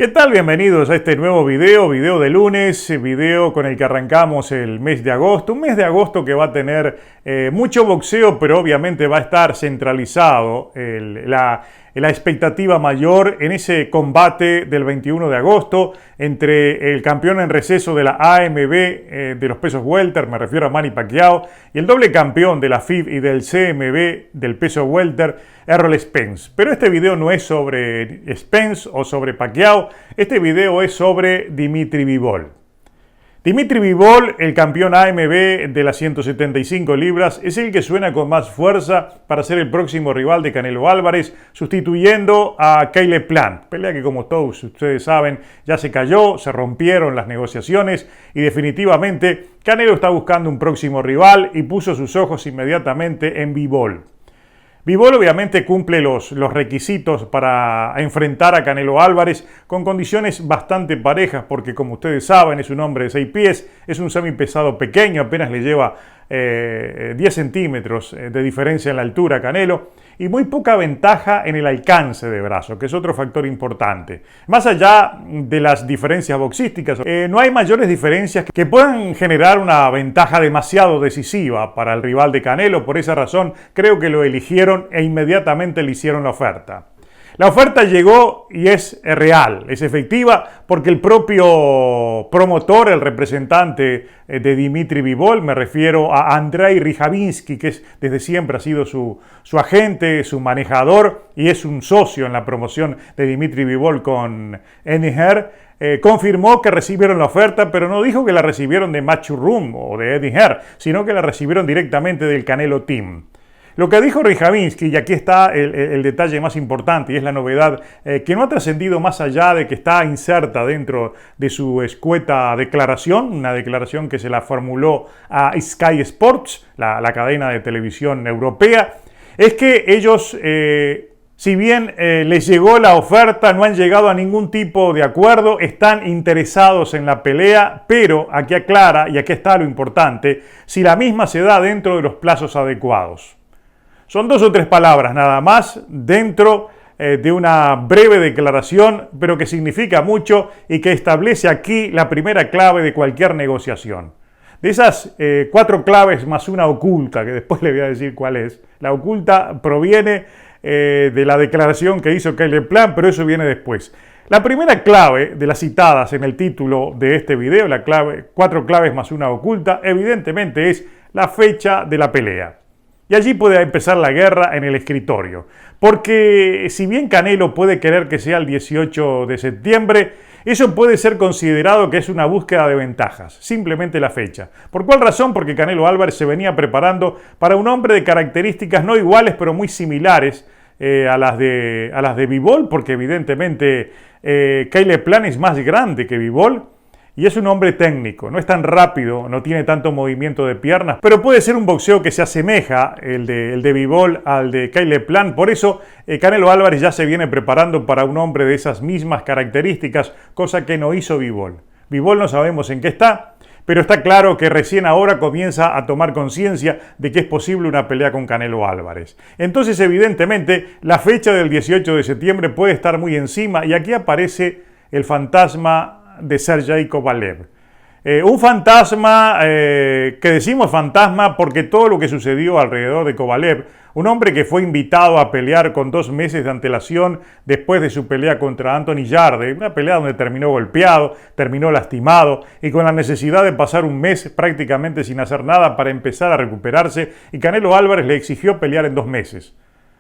¿Qué tal? Bienvenidos a este nuevo video de lunes, video con el que arrancamos el mes de agosto. Un mes de agosto que va a tener mucho boxeo, pero obviamente va a estar centralizado la expectativa mayor en ese combate del 21 de agosto entre el campeón en receso de la AMB de los pesos welter, me refiero a Manny Pacquiao, y el doble campeón de la FIB y del CMB del peso welter, Errol Spence. Pero este video no es sobre Spence o sobre Pacquiao, este video es sobre Dimitri Bivol. Dimitri Bivol, el campeón AMB de las 175 libras, es el que suena con más fuerza para ser el próximo rival de Canelo Álvarez, sustituyendo a Caleb Plant. Pelea que, como todos ustedes saben, ya se cayó, se rompieron las negociaciones y definitivamente Canelo está buscando un próximo rival y puso sus ojos inmediatamente en Bivol. Bivol obviamente cumple los requisitos para enfrentar a Canelo Álvarez con condiciones bastante parejas porque, como ustedes saben, es un hombre de 6 pies, es un semipesado pequeño, apenas le lleva 10 centímetros de diferencia en la altura a Canelo y muy poca ventaja en el alcance de brazo, que es otro factor importante. Más allá de las diferencias boxísticas, no hay mayores diferencias que puedan generar una ventaja demasiado decisiva para el rival de Canelo. Por esa razón, creo que lo eligieron e inmediatamente le hicieron la oferta. La oferta llegó y es real, es efectiva, porque el propio promotor, el representante de Dimitri Bivol, me refiero a Andrei Rijavinsky, que desde siempre ha sido su agente, su manejador y es un socio en la promoción de Dimitri Bivol con Eddie Hearn, confirmó que recibieron la oferta, pero no dijo que la recibieron de Matchroom o de Eddie Hearn, sino que la recibieron directamente del Canelo Team. Lo que dijo Rijavinsky, y aquí está el detalle más importante y es la novedad que no ha trascendido más allá de que está inserta dentro de su escueta declaración, una declaración que se la formuló a Sky Sports, la cadena de televisión europea, es que ellos, si bien les llegó la oferta, no han llegado a ningún tipo de acuerdo, están interesados en la pelea, pero aquí aclara, y aquí está lo importante, si la misma se da dentro de los plazos adecuados. Son 2 o 3 palabras nada más dentro de una breve declaración, pero que significa mucho y que establece aquí la primera clave de cualquier negociación. De esas 4 claves más una oculta, que después le voy a decir cuál es. La oculta proviene de la declaración que hizo Caleb Plant, pero eso viene después. La primera clave de las citadas en el título de este video, 4 claves más una oculta, evidentemente es la fecha de la pelea. Y allí puede empezar la guerra en el escritorio. Porque si bien Canelo puede querer que sea el 18 de septiembre, eso puede ser considerado que es una búsqueda de ventajas, simplemente la fecha. ¿Por cuál razón? Porque Canelo Álvarez se venía preparando para un hombre de características no iguales, pero muy similares a las de Bivol, porque evidentemente Caleb Plant es más grande que Bivol. Y es un hombre técnico, no es tan rápido, no tiene tanto movimiento de piernas, pero puede ser un boxeo que se asemeja, el de Bivol, al de Caleb Plant. Por eso Canelo Álvarez ya se viene preparando para un hombre de esas mismas características, cosa que no hizo Bivol. Bivol no sabemos en qué está, pero está claro que recién ahora comienza a tomar conciencia de que es posible una pelea con Canelo Álvarez. Entonces, evidentemente, la fecha del 18 de septiembre puede estar muy encima y aquí aparece el fantasma de Sergey Kovalev. Un fantasma que decimos fantasma porque todo lo que sucedió alrededor de Kovalev, un hombre que fue invitado a pelear con 2 meses de antelación después de su pelea contra Anthony Yarde, una pelea donde terminó golpeado, terminó lastimado y con la necesidad de pasar un mes prácticamente sin hacer nada para empezar a recuperarse, y Canelo Álvarez le exigió pelear en 2 meses.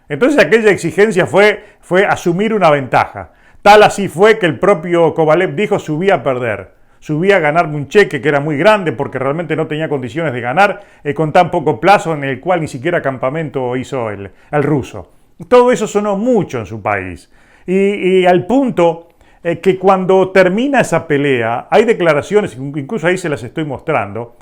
Entonces aquella exigencia fue asumir una ventaja. Tal así fue que el propio Kovalev dijo: subí a perder, subí a ganarme un cheque que era muy grande porque realmente no tenía condiciones de ganar con tan poco plazo, en el cual ni siquiera campamento hizo el ruso. Todo eso sonó mucho en su país y al punto que cuando termina esa pelea hay declaraciones, incluso ahí se las estoy mostrando.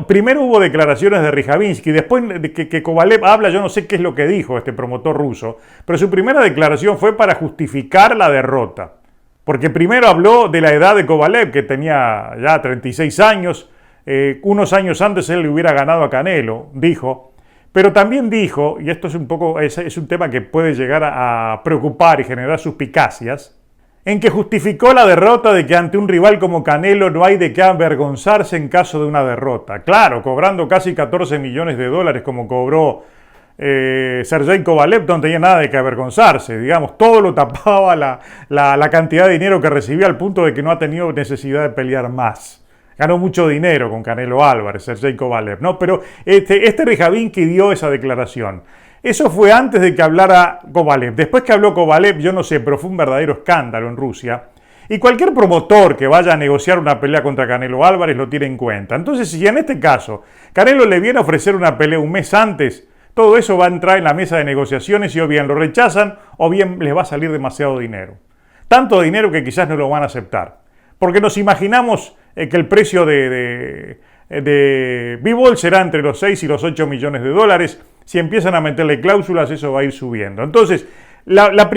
Primero hubo declaraciones de Rijavinsky, después de que Kovalev habla, yo no sé qué es lo que dijo este promotor ruso, pero su primera declaración fue para justificar la derrota. Porque primero habló de la edad de Kovalev, que tenía ya 36 años, unos años antes él le hubiera ganado a Canelo, dijo, pero también dijo, y esto es un tema que puede llegar a preocupar y generar suspicacias, en que justificó la derrota de que ante un rival como Canelo no hay de qué avergonzarse en caso de una derrota. Claro, cobrando casi 14 millones de dólares como cobró Sergey Kovalev, no tenía nada de qué avergonzarse, digamos, todo lo tapaba la cantidad de dinero que recibía al punto de que no ha tenido necesidad de pelear más. Ganó mucho dinero con Canelo Álvarez, Sergey Kovalev, ¿no? Pero este Rejavinski dio esa declaración. Eso fue antes de que hablara Kovalev. Después que habló Kovalev, yo no sé, pero fue un verdadero escándalo en Rusia. Y cualquier promotor que vaya a negociar una pelea contra Canelo Álvarez lo tiene en cuenta. Entonces, si en este caso Canelo le viene a ofrecer una pelea un mes antes, todo eso va a entrar en la mesa de negociaciones y o bien lo rechazan o bien les va a salir demasiado dinero. Tanto dinero que quizás no lo van a aceptar. Porque nos imaginamos que el precio de Bivol será entre los 6 y los 8 millones de dólares. Si empiezan a meterle cláusulas, eso va a ir subiendo. Entonces, el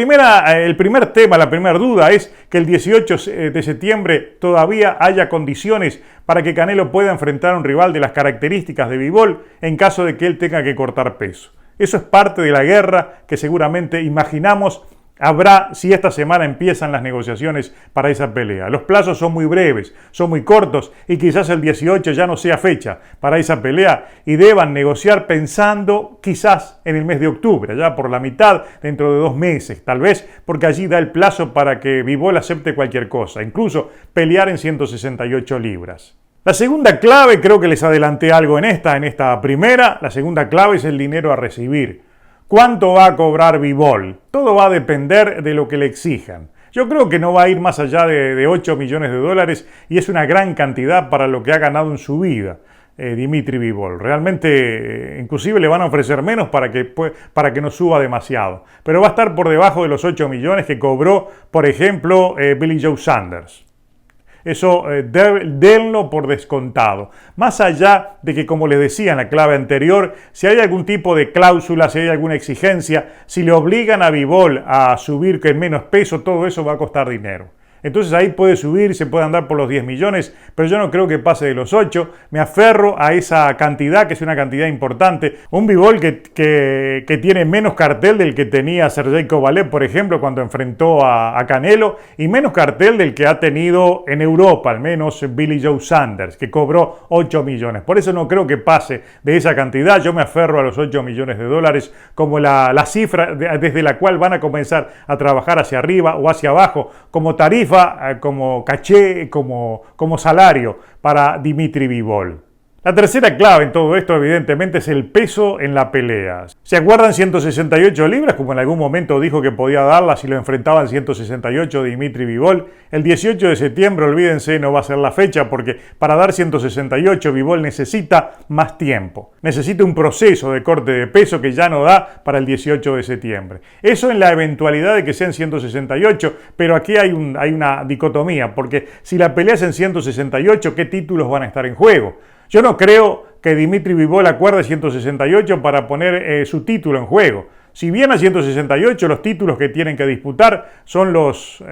primer tema, la primera duda es que el 18 de septiembre todavía haya condiciones para que Canelo pueda enfrentar a un rival de las características de Bivol en caso de que él tenga que cortar peso. Eso es parte de la guerra que seguramente imaginamos habrá si esta semana empiezan las negociaciones para esa pelea. Los plazos son muy breves, son muy cortos y quizás el 18 ya no sea fecha para esa pelea y deban negociar pensando quizás en el mes de octubre, ya por la mitad, dentro de 2 meses, tal vez, porque allí da el plazo para que Bivol acepte cualquier cosa, incluso pelear en 168 libras. La segunda clave, creo que les adelanté algo en esta primera, la segunda clave es el dinero a recibir. ¿Cuánto va a cobrar Bivol? Todo va a depender de lo que le exijan. Yo creo que no va a ir más allá de 8 millones de dólares y es una gran cantidad para lo que ha ganado en su vida Dimitri Bivol. Realmente, inclusive le van a ofrecer menos para que no suba demasiado. Pero va a estar por debajo de los 8 millones que cobró, por ejemplo, Billy Joe Saunders. Eso denlo por descontado. Más allá de que, como les decía en la clave anterior, si hay algún tipo de cláusula, si hay alguna exigencia, si le obligan a Bivol a subir en menos peso, todo eso va a costar dinero. Entonces ahí puede subir, se puede andar por los 10 millones, pero yo no creo que pase de los 8. Me aferro a esa cantidad, que es una cantidad importante. Un Bivol que tiene menos cartel del que tenía Sergey Kovalev, por ejemplo, cuando enfrentó a Canelo, y menos cartel del que ha tenido en Europa, al menos Billy Joe Saunders, que cobró 8 millones. Por eso no creo que pase de esa cantidad. Yo me aferro a los 8 millones de dólares como la cifra desde la cual van a comenzar a trabajar hacia arriba o hacia abajo, como tarifa, como caché, como salario para Dimitri Bivol. La tercera clave en todo esto, evidentemente, es el peso en la pelea. ¿Se acuerdan 168 libras? Como en algún momento dijo que podía darla si lo enfrentaba en 168 Dimitri Bivol. El 18 de septiembre, olvídense, no va a ser la fecha porque para dar 168 Bivol necesita más tiempo. Necesita un proceso de corte de peso que ya no da para el 18 de septiembre. Eso en la eventualidad de que sean 168, pero aquí hay una dicotomía, porque si la pelea es en 168, ¿qué títulos van a estar en juego? Yo no creo que Dimitri Bivol acuerde 168 para poner su título en juego. Si bien a 168 los títulos que tienen que disputar son los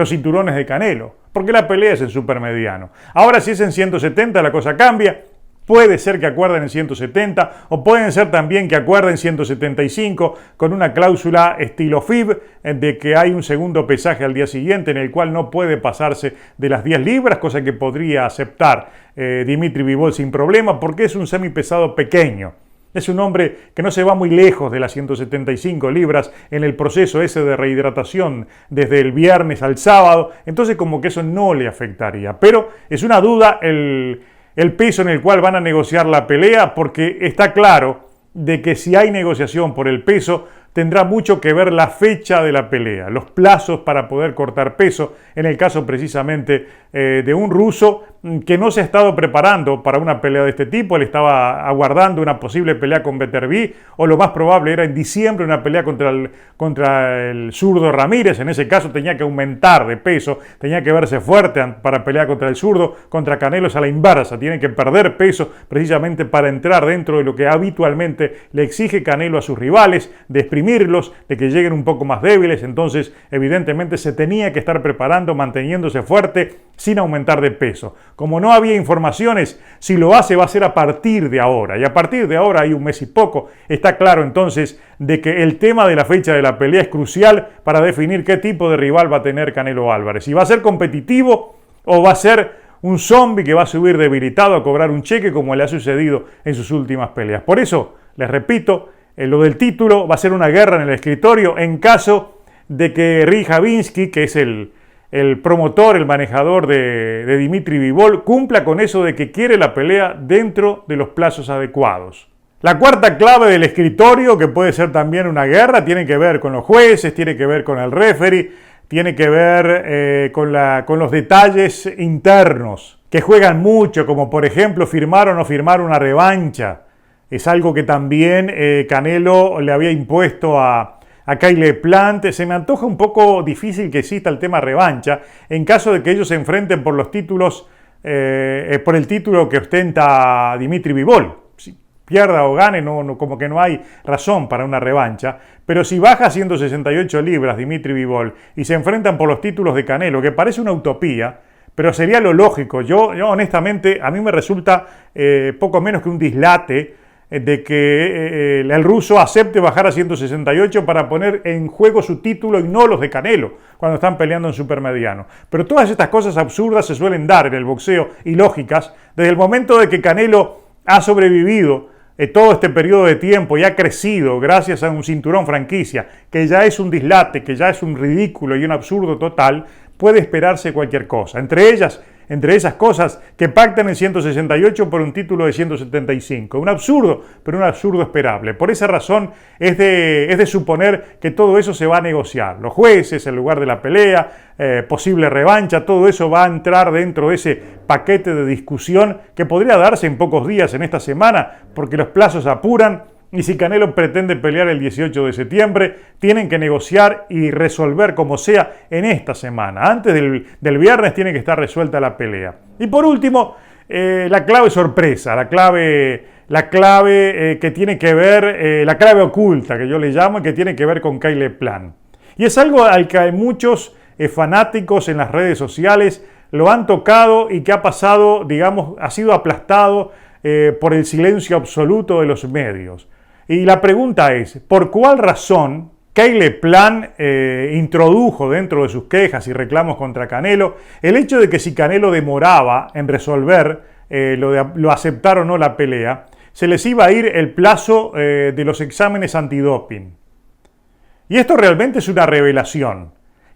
cinturones de Canelo, porque la pelea es en supermediano. Ahora si es en 170 la cosa cambia. Puede ser que acuerden en 170 o pueden ser también que acuerden 175 con una cláusula estilo FIB de que hay un segundo pesaje al día siguiente en el cual no puede pasarse de las 10 libras, cosa que podría aceptar Dimitri Bivol sin problema porque es un semipesado pequeño. Es un hombre que no se va muy lejos de las 175 libras en el proceso ese de rehidratación desde el viernes al sábado, entonces como que eso no le afectaría. Pero es una duda el peso en el cual van a negociar la pelea, porque está claro de que si hay negociación por el peso, tendrá mucho que ver la fecha de la pelea, los plazos para poder cortar peso, en el caso precisamente de un ruso que no se ha estado preparando para una pelea de este tipo. Él estaba aguardando una posible pelea con Beterbiev, o lo más probable era en diciembre una pelea contra el zurdo Ramírez. En ese caso tenía que aumentar de peso, tenía que verse fuerte para pelear contra el zurdo. Contra Canelo es a la inversa, tiene que perder peso precisamente para entrar dentro de lo que habitualmente le exige Canelo a sus rivales, de exprimirlos, de que lleguen un poco más débiles. Entonces evidentemente se tenía que estar preparando, manteniéndose fuerte sin aumentar de peso. Como no había informaciones, si lo hace va a ser a partir de ahora. Y a partir de ahora, hay un mes y poco, está claro entonces de que el tema de la fecha de la pelea es crucial para definir qué tipo de rival va a tener Canelo Álvarez. Si va a ser competitivo o va a ser un zombie que va a subir debilitado a cobrar un cheque como le ha sucedido en sus últimas peleas. Por eso, les repito, lo del título va a ser una guerra en el escritorio en caso de que Rii Javinsky, que es el promotor, el manejador de Dimitri Bivol, cumpla con eso de que quiere la pelea dentro de los plazos adecuados. La cuarta clave del escritorio, que puede ser también una guerra, tiene que ver con los jueces, tiene que ver con el referee, tiene que ver con los detalles internos, que juegan mucho, como por ejemplo firmar o no firmar una revancha. Es algo que también Canelo le había impuesto a Caleb Plant. Se me antoja un poco difícil que exista el tema revancha en caso de que ellos se enfrenten por los títulos, por el título que ostenta Dimitri Bivol. Si pierda o gane, como que no hay razón para una revancha. Pero si baja 168 libras Dimitri Bivol y se enfrentan por los títulos de Canelo, que parece una utopía, pero sería lo lógico. Yo honestamente, a mí me resulta poco menos que un dislate de que el ruso acepte bajar a 168 para poner en juego su título y no los de Canelo cuando están peleando en supermediano. Pero todas estas cosas absurdas se suelen dar en el boxeo y lógicas desde el momento de que Canelo ha sobrevivido todo este periodo de tiempo y ha crecido gracias a un cinturón franquicia, que ya es un dislate, que ya es un ridículo y un absurdo total. Puede esperarse cualquier cosa. Entre esas cosas, que pactan en 168 por un título de 175. Un absurdo, pero un absurdo esperable. Por esa razón es de suponer que todo eso se va a negociar. Los jueces, el lugar de la pelea, posible revancha, todo eso va a entrar dentro de ese paquete de discusión que podría darse en pocos días en esta semana, porque los plazos apuran. Y si Canelo pretende pelear el 18 de septiembre, tienen que negociar y resolver como sea en esta semana. Antes del viernes tiene que estar resuelta la pelea. Y por último, la clave sorpresa, la clave que tiene que ver, la clave oculta que yo le llamo, y que tiene que ver con Caleb Plant. Y es algo al que hay muchos fanáticos en las redes sociales lo han tocado y que ha pasado, digamos, ha sido aplastado por el silencio absoluto de los medios. Y la pregunta es, ¿por cuál razón Caleb Plant introdujo dentro de sus quejas y reclamos contra Canelo el hecho de que si Canelo demoraba en resolver lo aceptar o no la pelea, se les iba a ir el plazo de los exámenes antidoping? Y esto realmente es una revelación.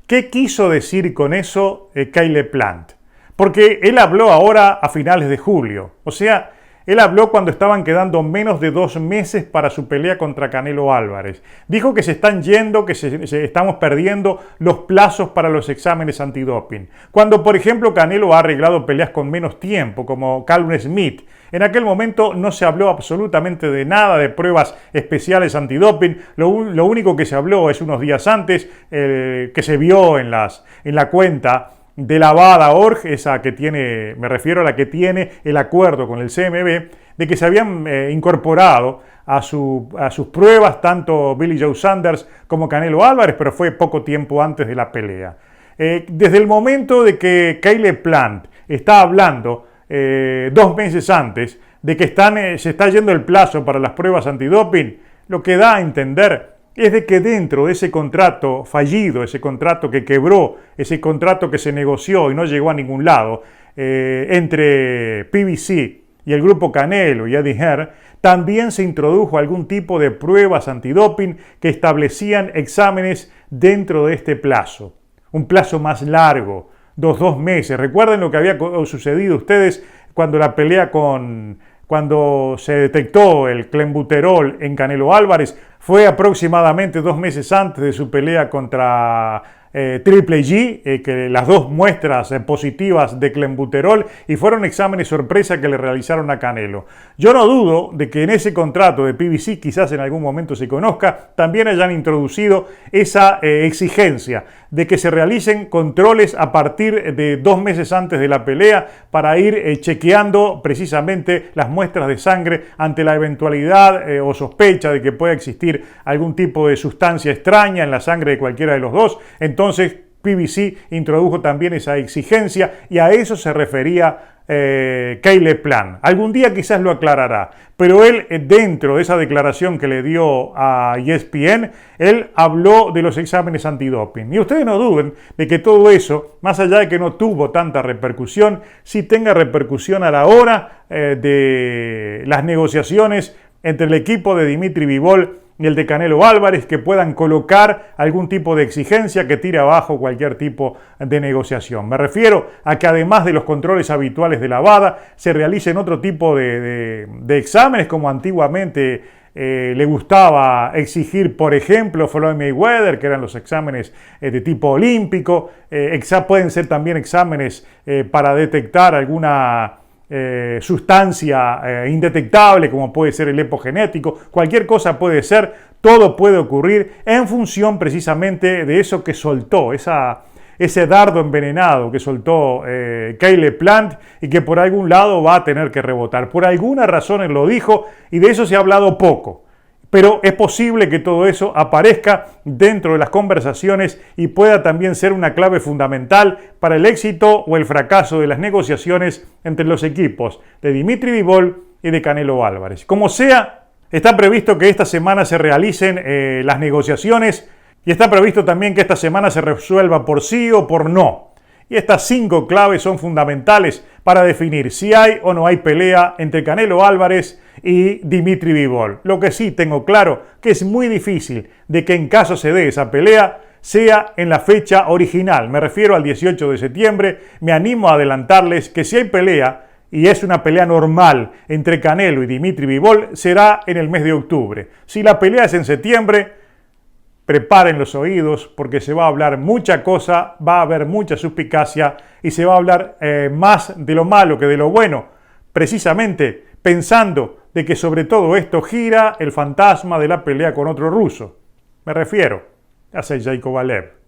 ¿Qué quiso decir con eso Caleb Plant? Porque él habló ahora a finales de julio, o sea, él habló cuando estaban quedando menos de 2 meses para su pelea contra Canelo Álvarez. Dijo que se están yendo, que estamos perdiendo los plazos para los exámenes antidoping. Cuando, por ejemplo, Canelo ha arreglado peleas con menos tiempo, como Callum Smith. En aquel momento no se habló absolutamente de nada de pruebas especiales antidoping. Lo único que se habló es unos días antes, que se vio en la cuenta de la WADA.org, esa que tiene, me refiero a la que tiene el acuerdo con el CMB, de que se habían incorporado a sus pruebas tanto Billy Joe Saunders como Canelo Álvarez, pero fue poco tiempo antes de la pelea. Desde el momento de que Caleb Plant está hablando 2 meses antes de que se está yendo el plazo para las pruebas antidoping, lo que da a entender es de que dentro de ese contrato fallido, ese contrato que quebró, ese contrato que se negoció y no llegó a ningún lado, entre PBC y el grupo Canelo y Eddie Hearn, también se introdujo algún tipo de pruebas antidoping que establecían exámenes dentro de este plazo. Un plazo más largo, 2 meses. Recuerden lo que había sucedido ustedes cuando cuando se detectó el clenbuterol en Canelo Álvarez. Fue aproximadamente 2 meses antes de su pelea contra Triple G, que las 2 muestras positivas de clenbuterol, y fueron exámenes sorpresa que le realizaron a Canelo. Yo no dudo de que en ese contrato de PBC, quizás en algún momento se conozca, también hayan introducido esa exigencia de que se realicen controles a partir de 2 meses antes de la pelea para ir chequeando precisamente las muestras de sangre ante la eventualidad o sospecha de que pueda existir algún tipo de sustancia extraña en la sangre de cualquiera de los dos. Entonces, PBC introdujo también esa exigencia y a eso se refería Caleb Plant. Algún día quizás lo aclarará, pero él dentro de esa declaración que le dio a ESPN, él habló de los exámenes antidoping. Y ustedes no duden de que todo eso, más allá de que no tuvo tanta repercusión, sí tenga repercusión a la hora de las negociaciones entre el equipo de Dimitri Bivol y el de Canelo Álvarez, que puedan colocar algún tipo de exigencia que tire abajo cualquier tipo de negociación. Me refiero a que además de los controles habituales de la WADA, se realicen otro tipo de exámenes como antiguamente le gustaba exigir, por ejemplo, Floyd Mayweather, que eran los exámenes de tipo olímpico. Pueden ser también exámenes para detectar alguna sustancia indetectable, como puede ser el epigenético. Cualquier cosa puede ser, todo puede ocurrir en función precisamente de eso que soltó, ese dardo envenenado que soltó Caleb Plant y que por algún lado va a tener que rebotar. Por alguna razón él lo dijo y de eso se ha hablado poco. Pero es posible que todo eso aparezca dentro de las conversaciones y pueda también ser una clave fundamental para el éxito o el fracaso de las negociaciones entre los equipos de Dimitri Bivol y de Canelo Álvarez. Como sea, está previsto que esta semana se realicen las negociaciones y está previsto también que esta semana se resuelva por sí o por no. Y estas 5 claves son fundamentales para definir si hay o no hay pelea entre Canelo Álvarez y Dimitri Bivol. Lo que sí tengo claro que es muy difícil de que en caso se dé esa pelea sea en la fecha original. Me refiero al 18 de septiembre. Me animo a adelantarles que si hay pelea y es una pelea normal entre Canelo y Dimitri Bivol, será en el mes de octubre. Si la pelea es en septiembre, preparen los oídos porque se va a hablar mucha cosa, va a haber mucha suspicacia y se va a hablar más de lo malo que de lo bueno, precisamente pensando de que sobre todo esto gira el fantasma de la pelea con otro ruso. Me refiero a Sergey Kovalev.